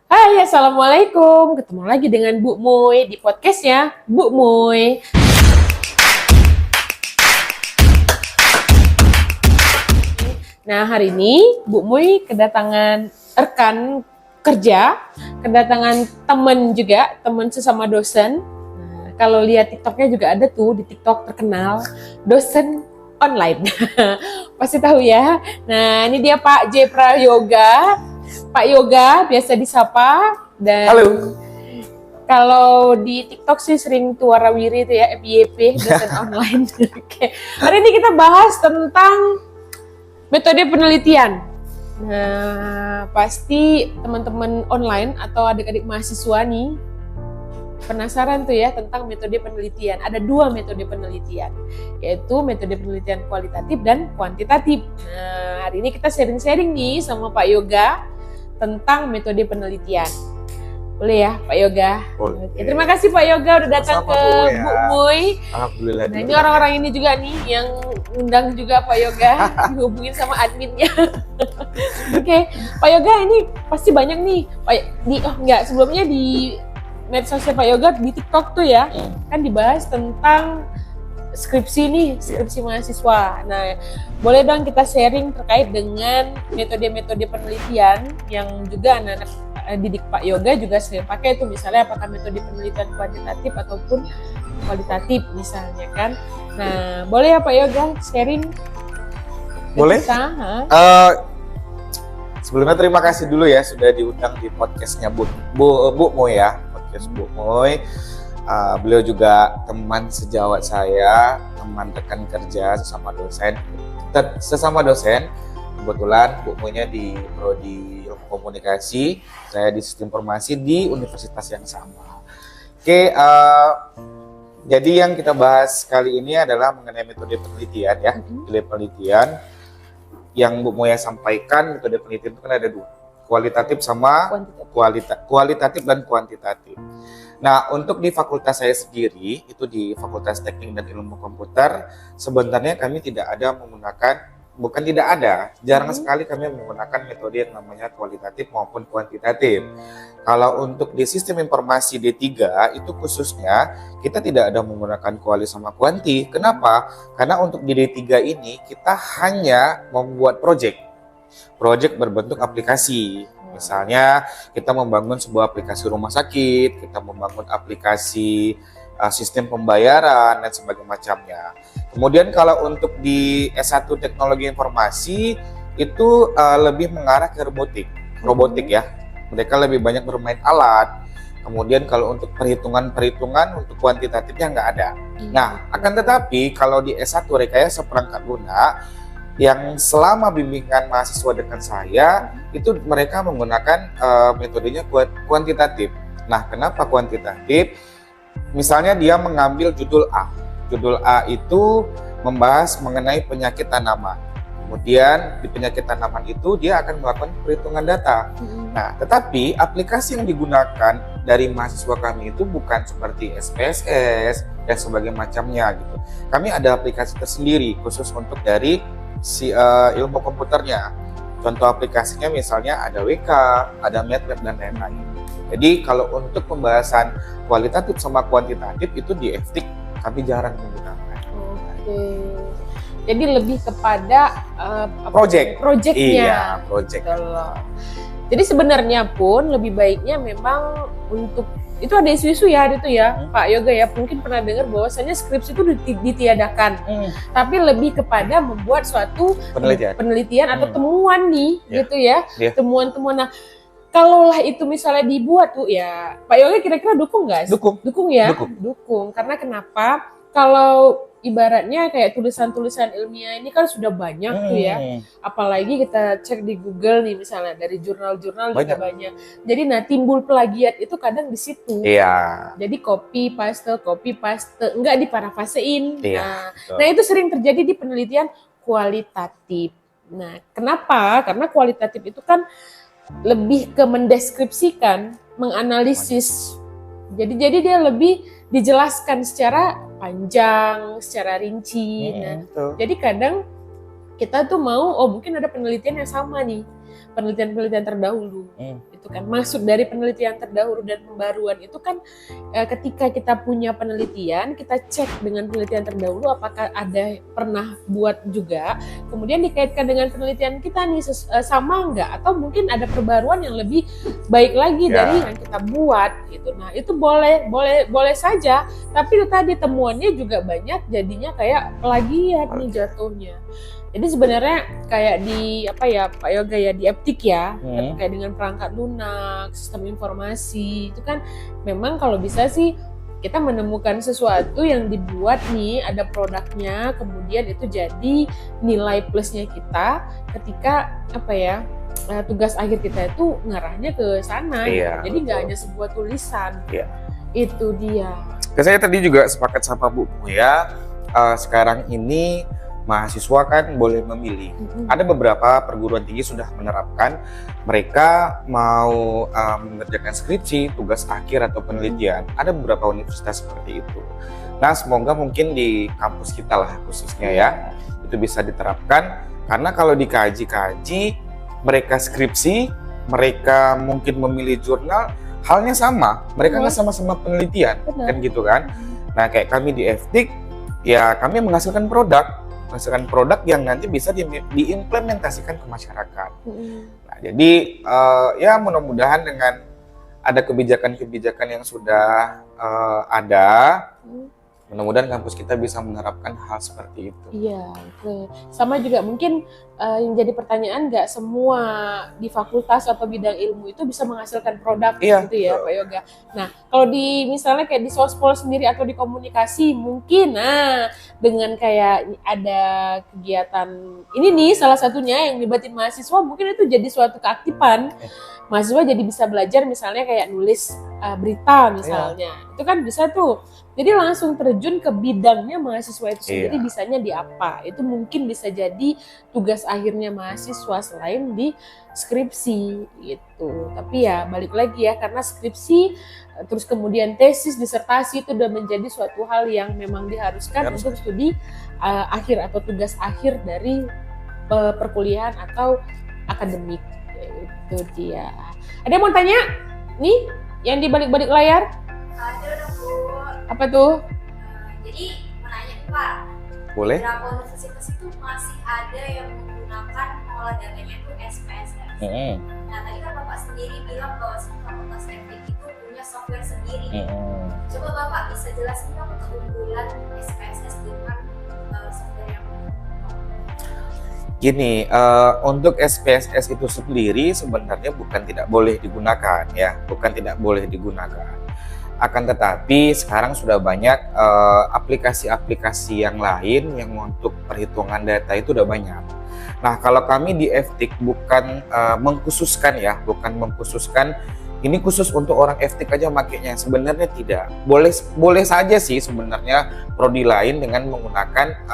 Hai, Assalamualaikum. Ketemu lagi dengan Bu Moy di podcastnya Bu Moy. Nah, hari ini Bu Moy kedatangan rekan kerja, kedatangan teman juga, teman sesama dosen. Nah, kalau lihat TikToknya juga ada tuh, di TikTok terkenal, dosen online. Pasti tahu ya. Nah, ini dia Pak J. Prayoga. Pak Yoga biasa disapa, dan Halo. kalau di TikTok sih sering tuarawiri itu ya, FYP, dosen online. Oke. Hari ini kita bahas tentang metode penelitian. Nah, pasti teman-teman online atau adik-adik mahasiswa nih penasaran tuh ya tentang metode penelitian. Ada dua metode penelitian, yaitu metode penelitian kualitatif dan kuantitatif. Nah, hari ini kita sharing-sharing nih sama Pak Yoga tentang metode penelitian. Boleh ya Pak Yoga? Boleh. Oke, terima kasih Pak Yoga udah datang ke Bu Moy. Alhamdulillah. Nah, ini orang-orang ini juga nih yang undang juga Pak Yoga, dihubungin sama adminnya. Oke, Pak Yoga ini pasti banyak nih. Sebelumnya di medsosnya Pak Yoga di TikTok tuh ya, kan dibahas tentang skripsi mahasiswa. Nah, boleh dong kita sharing terkait dengan metode-metode penelitian yang juga anak-anak didik Pak Yoga juga sering pakai itu, misalnya apakah metode penelitian kuantitatif ataupun kualitatif misalnya kan. Nah, boleh ya Pak Yoga sharing? Boleh. Kita, sebelumnya terima kasih dulu ya sudah diundang di podcastnya Bu Moy ya, podcast Bu Moy. Beliau juga teman sejawat saya, teman rekan kerja sesama dosen. Kebetulan Bu Moy-nya di Prodi Ilmu Komunikasi, saya di Sistem Informasi di universitas yang sama. Oke, jadi yang kita bahas kali ini adalah mengenai metode penelitian ya. Metode penelitian yang Bu Moy sampaikan, metode penelitian itu kan ada dua, kualitatif sama kualitatif dan kuantitatif. Nah, untuk di fakultas saya sendiri, itu di Fakultas Teknik dan Ilmu Komputer, sebenarnya kami jarang sekali kami menggunakan metode yang namanya kualitatif maupun kuantitatif. Kalau untuk di sistem informasi D3, itu khususnya kita tidak ada menggunakan kuali sama kuanti. Kenapa? Karena untuk di D3 ini kita hanya membuat proyek berbentuk aplikasi. Misalnya kita membangun sebuah aplikasi rumah sakit, kita membangun aplikasi sistem pembayaran dan sebagainya macamnya. Kemudian kalau untuk di S1 Teknologi Informasi itu lebih mengarah ke robotik ya. Mereka lebih banyak bermain alat. Kemudian kalau untuk perhitungan untuk kuantitatifnya nggak ada. Nah, akan tetapi kalau di S1 Rekayasa Perangkat Lunak yang selama bimbingan mahasiswa dengan saya itu mereka menggunakan metodenya kuantitatif. Nah, kenapa kuantitatif? Misalnya dia mengambil judul A. Judul A itu membahas mengenai penyakit tanaman. Kemudian di penyakit tanaman itu dia akan melakukan perhitungan data. Nah, tetapi aplikasi yang digunakan dari mahasiswa kami itu bukan seperti SPSS dan sebagainya macamnya gitu. Kami ada aplikasi tersendiri khusus untuk dari ilmu komputernya. Contoh aplikasinya misalnya ada WK, ada MATLAB dan lain-lain. Jadi kalau untuk pembahasan kualitatif sama kuantitatif itu di FTIK kami jarang menggunakan. Oke. Jadi lebih kepada proyeknya. Iya, proyek. Jadi sebenarnya pun lebih baiknya memang untuk itu ada isu-isu ya, ada tuh ya Pak Yoga ya, mungkin pernah dengar bahwasanya skripsi itu ditiadakan, tapi lebih kepada membuat suatu penelitian atau temuan nih, gitu ya, temuan-temuan. Nah, kalaulah itu misalnya dibuat tuh ya, Pak Yoga kira-kira dukung nggak? Dukung ya, dukung. Karena kenapa? Kalau ibaratnya kayak tulisan-tulisan ilmiah ini kan sudah banyak tuh ya, apalagi kita cek di Google nih misalnya dari jurnal-jurnal juga banyak. Jadi timbul plagiat itu kadang di situ. Iya. Jadi copy paste, enggak diparafrasein. Nah itu sering terjadi di penelitian kualitatif. Nah kenapa? Karena kualitatif itu kan lebih ke mendeskripsikan, menganalisis. Jadi dia lebih dijelaskan secara panjang, secara rinci. Jadi kadang kita tuh mau, mungkin ada penelitian yang sama nih. penelitian-penelitian terdahulu. Itu kan maksud dari penelitian terdahulu dan pembaruan itu kan ketika kita punya penelitian, kita cek dengan penelitian terdahulu apakah ada pernah buat juga, kemudian dikaitkan dengan penelitian kita nih sama enggak, atau mungkin ada perbaruan yang lebih baik lagi dari yang kita buat gitu. Nah itu boleh saja, tapi itu tadi temuannya juga banyak, jadinya kayak plagiat nih jatuhnya. Jadi sebenarnya kayak di Pak Yoga ya, di Eptik ya, kayak dengan perangkat lunak, sistem informasi itu kan memang kalau bisa sih kita menemukan sesuatu yang dibuat nih, ada produknya, kemudian itu jadi nilai plusnya kita ketika tugas akhir kita itu ngarahnya ke sana. Jadi nggak hanya sebuah tulisan. Itu dia. Saya tadi juga sepakat sama Bu ya. Sekarang ini mahasiswa kan boleh memilih. Ada beberapa perguruan tinggi sudah menerapkan mereka mau mengerjakan skripsi, tugas akhir atau penelitian. Ada beberapa universitas seperti itu. Nah, semoga mungkin di kampus kita lah khususnya ya, itu bisa diterapkan. Karena kalau dikaji-kaji, mereka skripsi, mereka mungkin memilih jurnal, halnya sama. Mereka nggak sama-sama penelitian, kan gitu kan. Nah, kayak kami di Eptik, ya kami menghasilkan produk yang nanti bisa diimplementasikan ke masyarakat. Nah, jadi ya mudah-mudahan dengan ada kebijakan-kebijakan yang sudah ada, mudah-mudahan kampus kita bisa menerapkan hal seperti itu. Iya, betul. Sama juga mungkin yang jadi pertanyaan, nggak semua di fakultas atau bidang ilmu itu bisa menghasilkan produk gitu ya, Pak Yoga. Nah, kalau di misalnya kayak di sospol sendiri atau di komunikasi mungkin, dengan kayak ada kegiatan ini nih salah satunya yang libatin mahasiswa, mungkin itu jadi suatu keaktifan. Mahasiswa jadi bisa belajar misalnya kayak nulis berita misalnya, itu kan bisa tuh. Jadi langsung terjun ke bidangnya mahasiswa itu sendiri, bisanya di apa. Itu mungkin bisa jadi tugas akhirnya mahasiswa selain di skripsi gitu. Tapi ya balik lagi ya, karena skripsi terus kemudian tesis, disertasi itu udah menjadi suatu hal yang memang diharuskan untuk studi akhir atau tugas akhir dari perkuliahan atau akademik. Itu dia. Ada yang mau tanya? Nih, yang di balik-balik layar? Ada dong, Bu. Apa tuh? Jadi menanya nih Pak, boleh? beberapa universitas itu masih ada yang menggunakan pengolah datanya itu SPSS. Nah tadi kan Bapak sendiri bilang bahwa fakultas Eptik itu punya software sendiri. Coba Bapak bisa jelasin dong keunggulan SPSS dengan software yang Gini, untuk SPSS itu sendiri sebenarnya bukan tidak boleh digunakan ya, bukan tidak boleh digunakan. Akan tetapi sekarang sudah banyak aplikasi-aplikasi yang lain yang untuk perhitungan data itu udah banyak. Nah, kalau kami di Eptik bukan mengkhususkan ya, bukan mengkhususkan ini khusus untuk orang Eptik aja makanya, sebenarnya tidak. Boleh saja sih sebenarnya prodi lain dengan menggunakan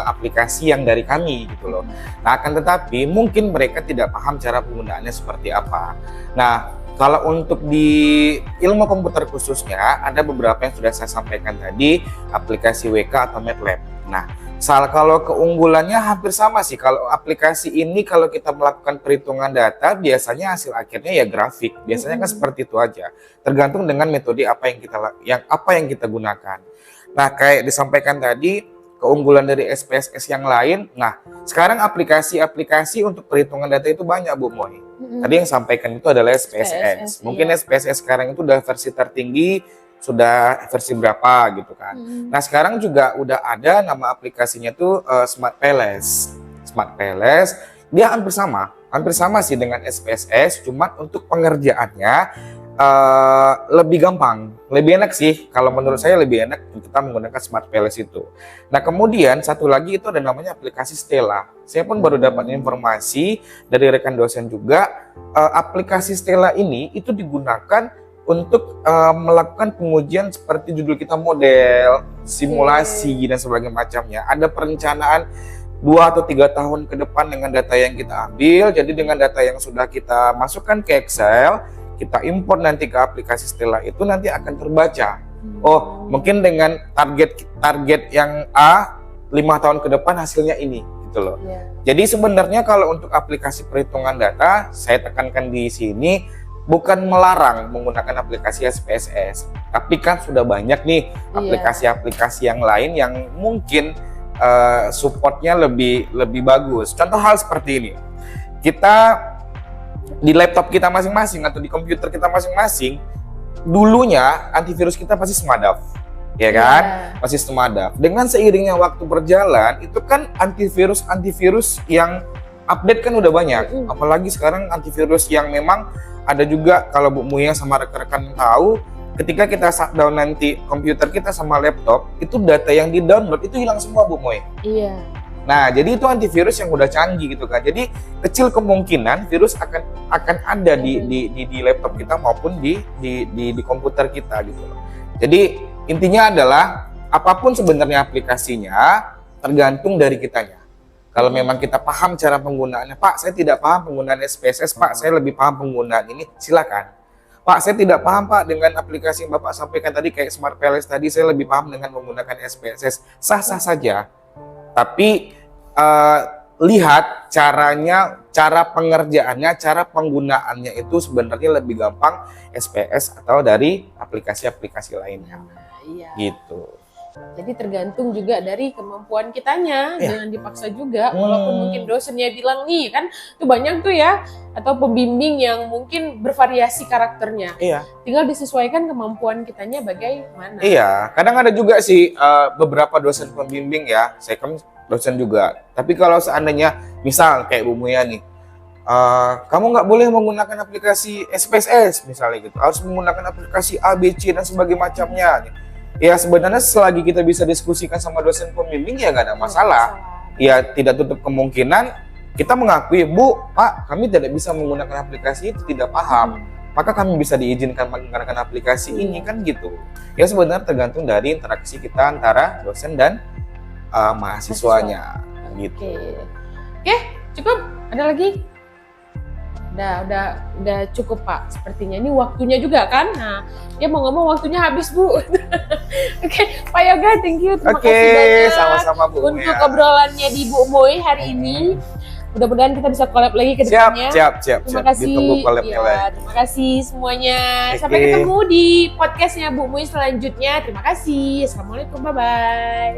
aplikasi yang dari kami gitu loh. Nah, akan tetapi mungkin mereka tidak paham cara penggunaannya seperti apa. Nah, kalau untuk di ilmu komputer khususnya ada beberapa yang sudah saya sampaikan tadi, aplikasi WK atau MATLAB. Nah, kalau keunggulannya hampir sama sih. Kalau aplikasi ini kalau kita melakukan perhitungan data, biasanya hasil akhirnya ya grafik. Biasanya kan seperti itu aja. Tergantung dengan metode apa yang kita gunakan. Nah, kayak disampaikan tadi, keunggulan dari SPSS yang lain. Nah, sekarang aplikasi-aplikasi untuk perhitungan data itu banyak, Bu Moy. Tadi yang sampaikan itu adalah SPSS. Mungkin SPSS sekarang itu udah versi tertinggi, sudah versi berapa gitu kan. Nah, sekarang juga udah ada nama aplikasinya tuh Smart PLS. Smart PLS, dia hampir sama sih dengan SPSS, cuma untuk pengerjaannya lebih gampang, lebih enak sih. Kalau menurut saya lebih enak kita menggunakan Smart PLS itu. Nah, kemudian satu lagi itu ada namanya aplikasi Stella. Saya pun baru dapat informasi dari rekan dosen juga, aplikasi Stella ini itu digunakan untuk melakukan pengujian seperti judul kita, model, simulasi dan sebagainya macamnya. Ada perencanaan 2 atau 3 tahun ke depan dengan data yang kita ambil. Jadi dengan data yang sudah kita masukkan ke Excel, kita import nanti ke aplikasi Stella, itu nanti akan terbaca. Oh, mungkin dengan target yang A 5 tahun ke depan hasilnya ini gitu gitu loh. Iya. Jadi sebenarnya kalau untuk aplikasi perhitungan data, saya tekankan di sini bukan melarang menggunakan aplikasi SPSS, tapi kan sudah banyak nih aplikasi-aplikasi yang lain yang mungkin supportnya lebih bagus. Contoh hal seperti ini, kita di laptop kita masing-masing atau di komputer kita masing-masing, dulunya antivirus kita pasti Smadaf, ya kan? Pasti Smadaf. Dengan seiringnya waktu berjalan, itu kan antivirus yang update kan udah banyak. Apalagi sekarang antivirus yang memang ada juga, kalau Bu Muya sama rekan-rekan tahu, ketika kita shutdown nanti komputer kita sama laptop, itu data yang di-download itu hilang semua, Bu Muya. Iya. Nah, jadi itu antivirus yang udah canggih gitu kan. Jadi kecil kemungkinan virus akan ada di laptop kita maupun di komputer kita gitu loh. Jadi intinya adalah apapun sebenarnya aplikasinya tergantung dari kitanya. Kalau memang kita paham cara penggunaannya, Pak, saya tidak paham penggunaan SPSS, Pak, saya lebih paham penggunaan ini, silakan. Pak, saya tidak paham, Pak, dengan aplikasi yang Bapak sampaikan tadi kayak Smart Palace tadi, saya lebih paham dengan menggunakan SPSS. Sah-sah saja. Tapi lihat caranya, cara pengerjaannya, cara penggunaannya itu sebenarnya lebih gampang SPS atau dari aplikasi-aplikasi lainnya. Iya. Gitu. Jadi tergantung juga dari kemampuan kitanya, jangan dipaksa juga. Walaupun mungkin dosennya bilang nih kan, tuh banyak tuh ya, atau pembimbing yang mungkin bervariasi karakternya. Iya. Tinggal disesuaikan kemampuan kitanya bagaimana. Iya, kadang ada juga sih beberapa dosen pembimbing ya, saya kan dosen juga. Tapi kalau seandainya, misal kayak Bu Muya nih, kamu nggak boleh menggunakan aplikasi SPSS misalnya gitu, harus menggunakan aplikasi A, B, C dan sebagainya macamnya. Ya sebenarnya selagi kita bisa diskusikan sama dosen pembimbing ya nggak ada masalah. Ya tidak tutup kemungkinan kita mengakui, Bu, Pak, kami tidak bisa menggunakan aplikasi itu, tidak paham. Maka kami bisa diizinkan menggunakan aplikasi ini kan gitu. Ya sebenarnya tergantung dari interaksi kita antara dosen dan mahasiswanya gitu. Oke, cukup. Ada lagi? Udah cukup Pak. Sepertinya ini waktunya juga kan. Nah, dia mau ngomong waktunya habis Bu. Oke, Pak Yoga, thank you. Terima kasih banyak sama-sama Bu untuk obrolannya di Bu Moy hari ini. Mudah-mudahan kita bisa collab lagi ke depannya. Siap. Terima kasih. Ditunggu collabnya lagi. Terima kasih semuanya. Sampai ketemu di podcastnya Bu Moy selanjutnya. Terima kasih. Assalamualaikum, bye-bye.